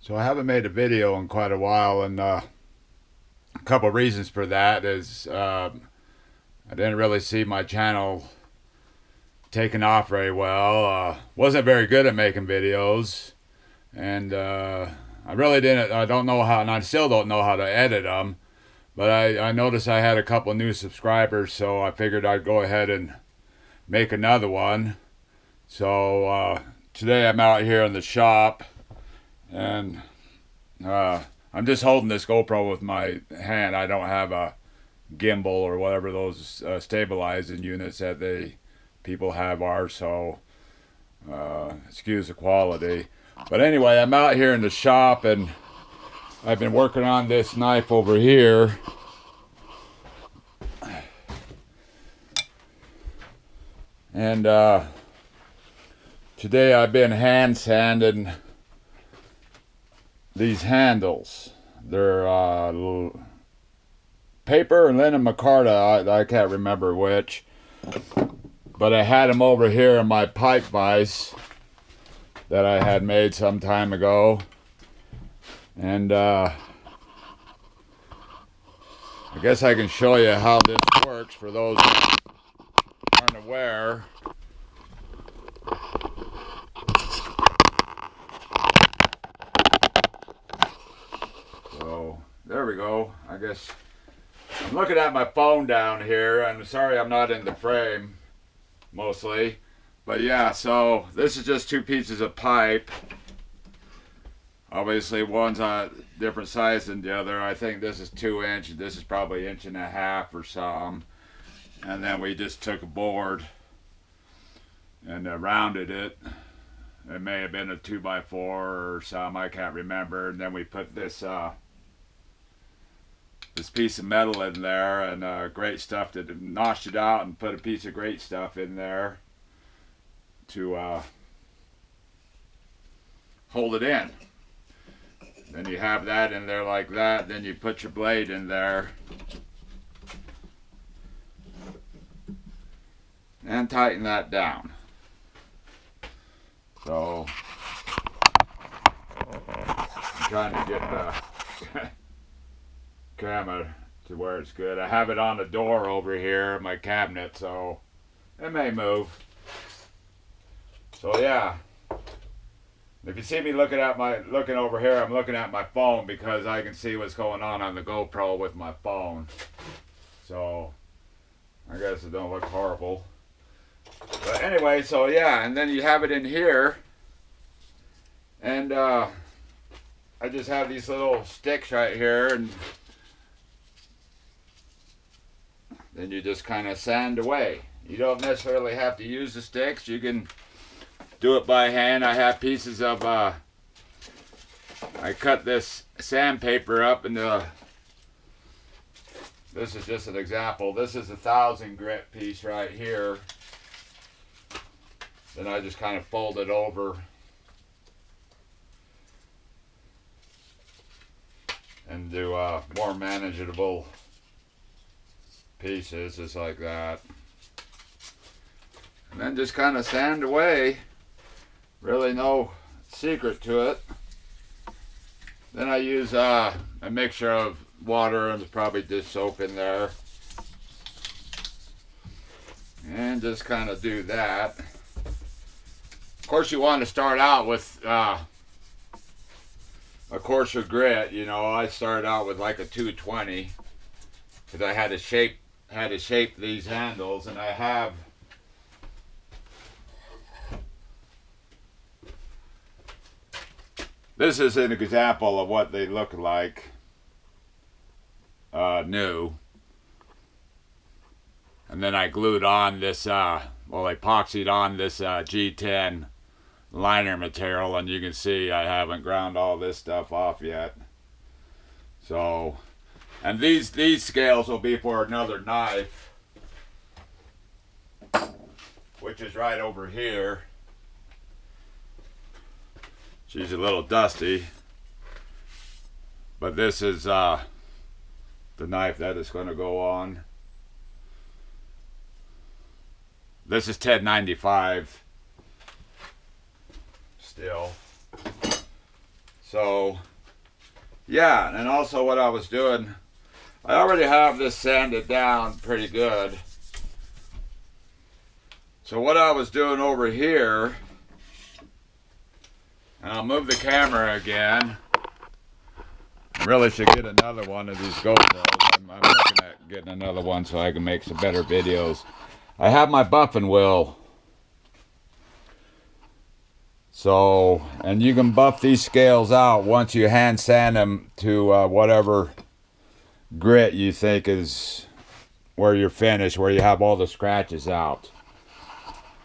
So I haven't made a video in quite a while, and a couple of reasons for that is I didn't really see my channel taking off very well. Wasn't very good at making videos, and I really didn't. I don't know how, and I still don't know how to edit them. But I noticed I had a couple of new subscribers, so I figured I'd go ahead and make another one. So today I'm out here in the shop, and I'm just holding this GoPro with my hand. I don't have a gimbal or whatever those stabilizing units that people have are, so excuse the quality. But anyway, I'm out here in the shop, and I've been working on this knife over here. And today I've been hand sanding these handles. They're paper and linen micarta. I can't remember which. But I had them over here in my pipe vise that I had made some time ago. And I guess I can show you how this works for those that aren't aware. So there we go. I guess I'm looking at my phone down here. I'm sorry I'm not in the frame mostly. But yeah, so this is just two pieces of pipe. Obviously one's a different size than the other. I think this is 2 inch, this is probably 1.5 inches or something. And then we just took a board and rounded it. It may have been a 2x4 or something, I can't remember. And then we put this this piece of metal in there, and great stuff, that notched it out and put a piece of great stuff in there to hold it in. Then you have that in there like that, then you put your blade in there and tighten that down. So I'm trying to get the camera to where it's good. I have it on the door over here in my cabinet, so it may move. So yeah, if you see me looking over here, I'm looking at my phone because I can see what's going on the GoPro with my phone. So I guess it don't look horrible. But anyway, so yeah, and then you have it in here, and I just have these little sticks right here, and then you just kind of sand away. You don't necessarily have to use the sticks. You can do it by hand. I have pieces of I cut this sandpaper up into, this is just an example. This is a 1000 grit piece right here. Then I just kind of fold it over and do more manageable pieces, just like that. And then just kind of sand away. Really no secret to it. Then I use a mixture of water and probably dish soap in there. And just kind of do that. Of course you want to start out with a coarser grit. You know, I started out with like a 220 because I had to shape these handles, and I have this is an example of what they look like new. And then I glued on this, well, I epoxied on this G10 liner material, and you can see I haven't ground all this stuff off yet. So, and these scales will be for another knife, which is right over here. She's a little dusty, but this is the knife that is going to go on. This is 1095 still. So, yeah, and also what I was doing, I already have this sanded down pretty good. So what I was doing over here, and I'll move the camera again. I really should get another one of these GoPros. I'm looking at getting another one so I can make some better videos. I have my buffing wheel. So, and you can buff these scales out once you hand sand them to whatever grit you think is where you're finished, where you have all the scratches out.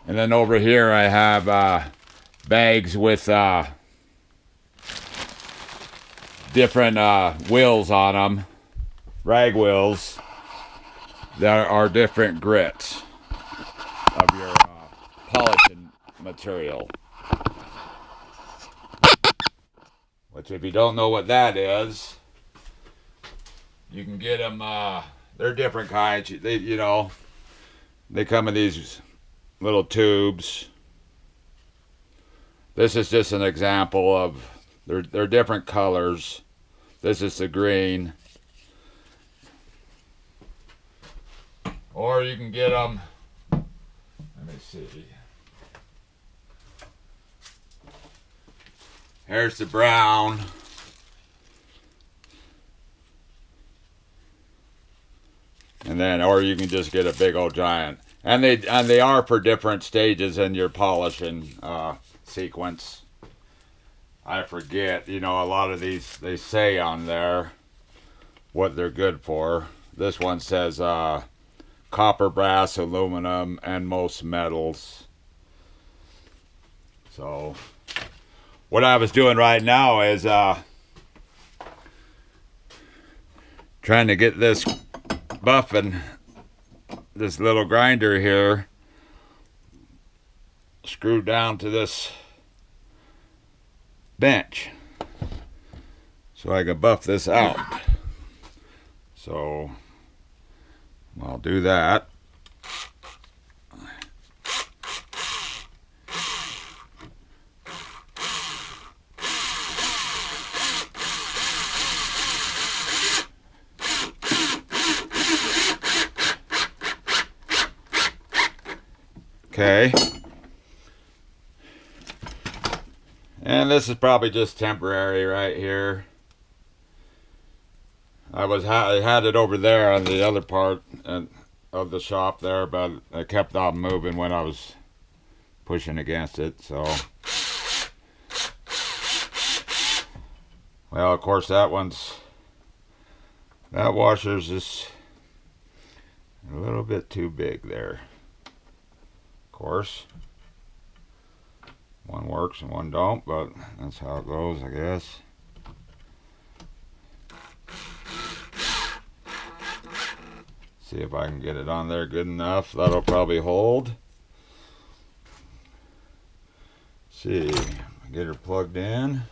And then over here I have bags with different wheels on them, rag wheels. There are different grits of your polishing material. Which, if you don't know what that is, you can get them. They're different kinds. They come in these little tubes. This is just an example of. They're different colors. This is the green. Or you can get them. Let me see. Here's the brown. And then, or you can just get a big old giant. And they are for different stages in your polishing sequence. I forget, a lot of these, they say on there what they're good for. This one says copper, brass, aluminum, and most metals. So what I was doing right now is trying to get this buffing, this little grinder here, screwed down to this bench so I can buff this out. So I'll do that. Okay. And this is probably just temporary right here. I had it over there on the other part of the shop there, but it kept on moving when I was pushing against it, so. Well, of course that washer's just a little bit too big there. Of course. One works and one don't, but that's how it goes, I guess. See if I can get it on there good enough. That'll probably hold. See, get her plugged in.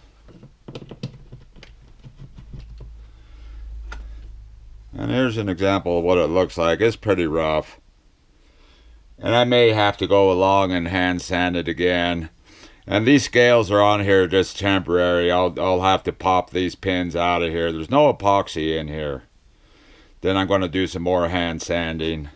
And here's an example of what it looks like. It's pretty rough. And I may have to go along and hand sand it again. And these scales are on here just temporary. I'll have to pop these pins out of here. There's no epoxy in here. Then I'm going to do some more hand sanding.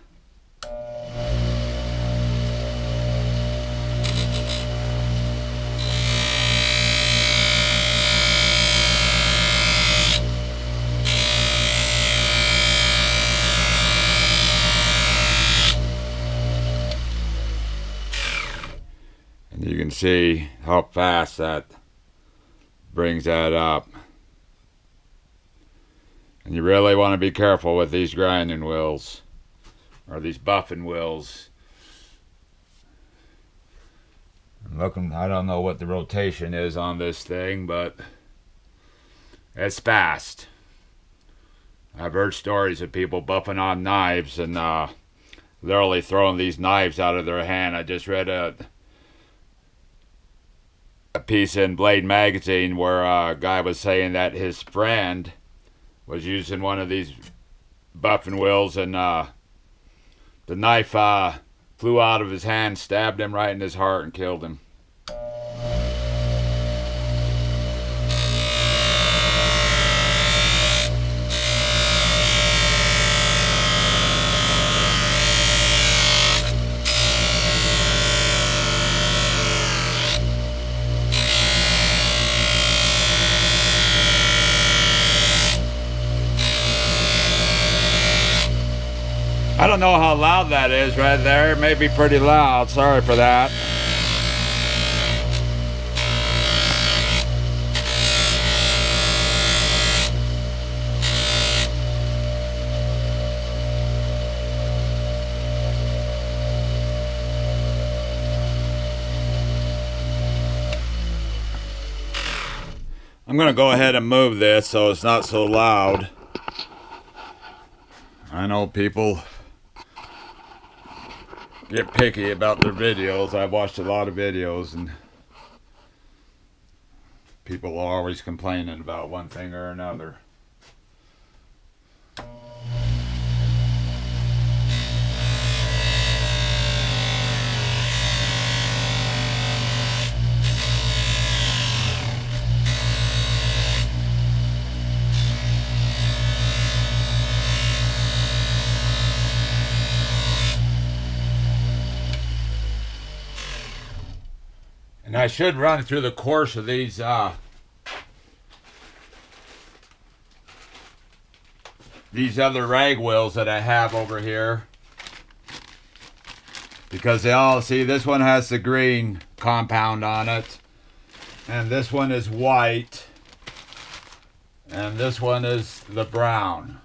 You can see how fast that brings that up. And you really want to be careful with these grinding wheels, or these buffing wheels. I don't know what the rotation is on this thing, but it's fast. I've heard stories of people buffing on knives and literally throwing these knives out of their hand. I just read a piece in Blade magazine where a guy was saying that his friend was using one of these buffing wheels and the knife flew out of his hand, stabbed him right in his heart and killed him. I don't know how loud that is right there. It may be pretty loud. Sorry for that. I'm going to go ahead and move this so it's not so loud. I know people get picky about their videos. I've watched a lot of videos and people are always complaining about one thing or another. And I should run through the course of these other rag wheels that I have over here, because they all, see, this one has the green compound on it, and this one is white, and this one is the brown.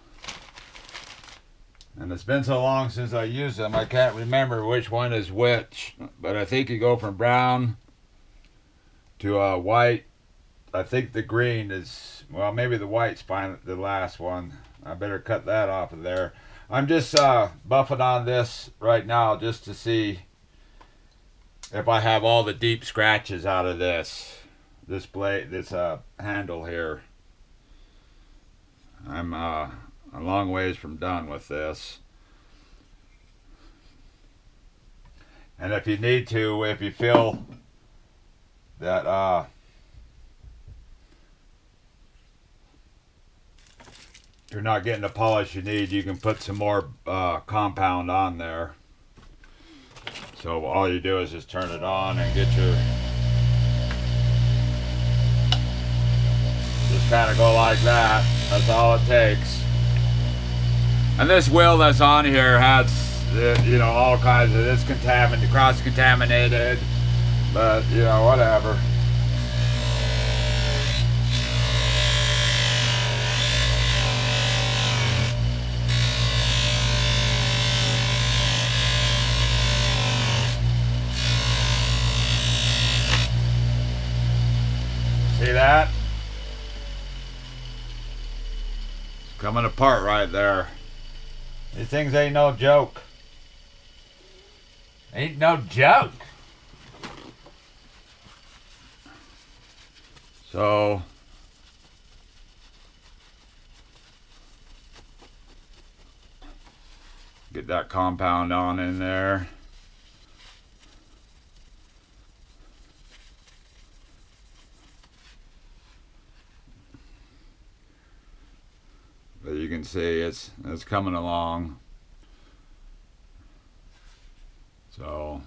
And it's been so long since I used them, I can't remember which one is which, but I think you go from brown to white. I think the green is, well, maybe the white's fine, the last one. I better cut that off of there. I'm just buffing on this right now just to see if I have all the deep scratches out of this blade, this handle here. I'm a long ways from done with this. And if you need to, if you feel that you're not getting the polish you need, you can put some more compound on there. So all you do is just turn it on and get your, just kind of go like that. That's all it takes. And this wheel that's on here has, you know, all kinds of, it's contaminated, cross-contaminated, but, you know, whatever. See that? It's coming apart right there. These things ain't no joke. Ain't no joke. So get that compound on in there. But you can see it's coming along. So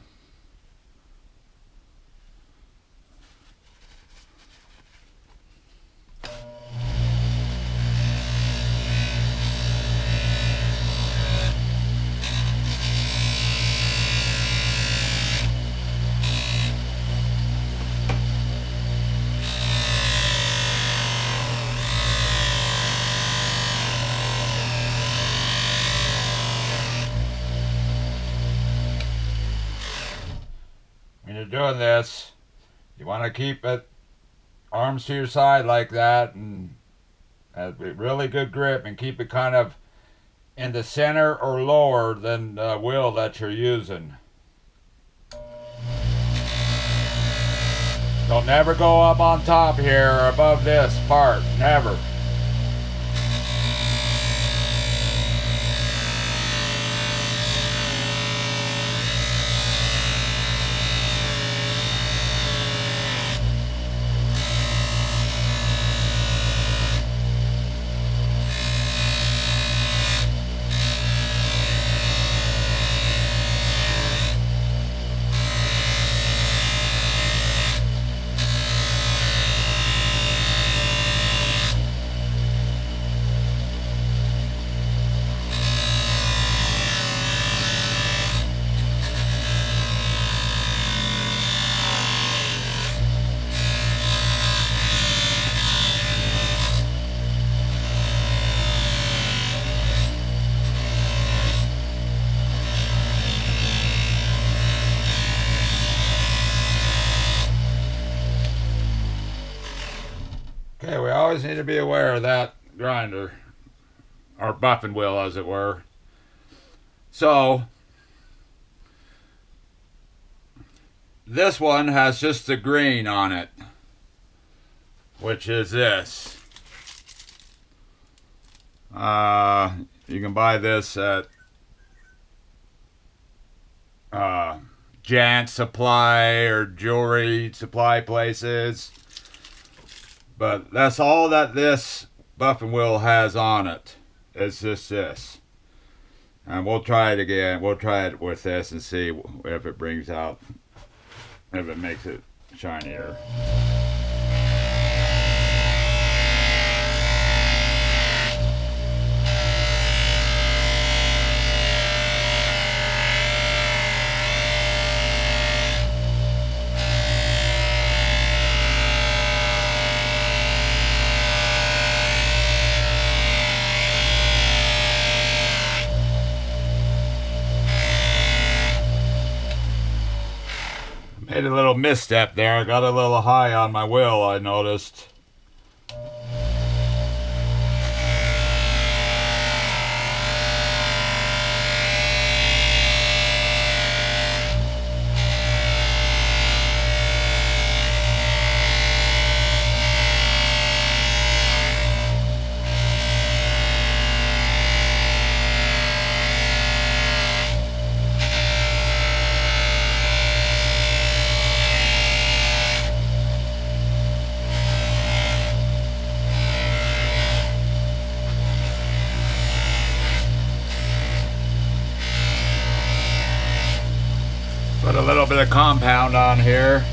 when you're doing this, you want to keep it arms to your side like that and have a really good grip, and keep it kind of in the center or lower than the wheel that you're using. Don't never go up on top here or above this part, never. Okay, we always need to be aware of that grinder, or buffing wheel as it were. So this one has just the green on it, which is this. You can buy this at Jant Supply or jewelry supply places. But that's all that this buffing wheel has on it. It's just this. And we'll try it again. We'll try it with this and see if it brings out, if it makes it shinier. Made a little misstep there. I got a little high on my wheel, I noticed. Put a little bit of compound on here.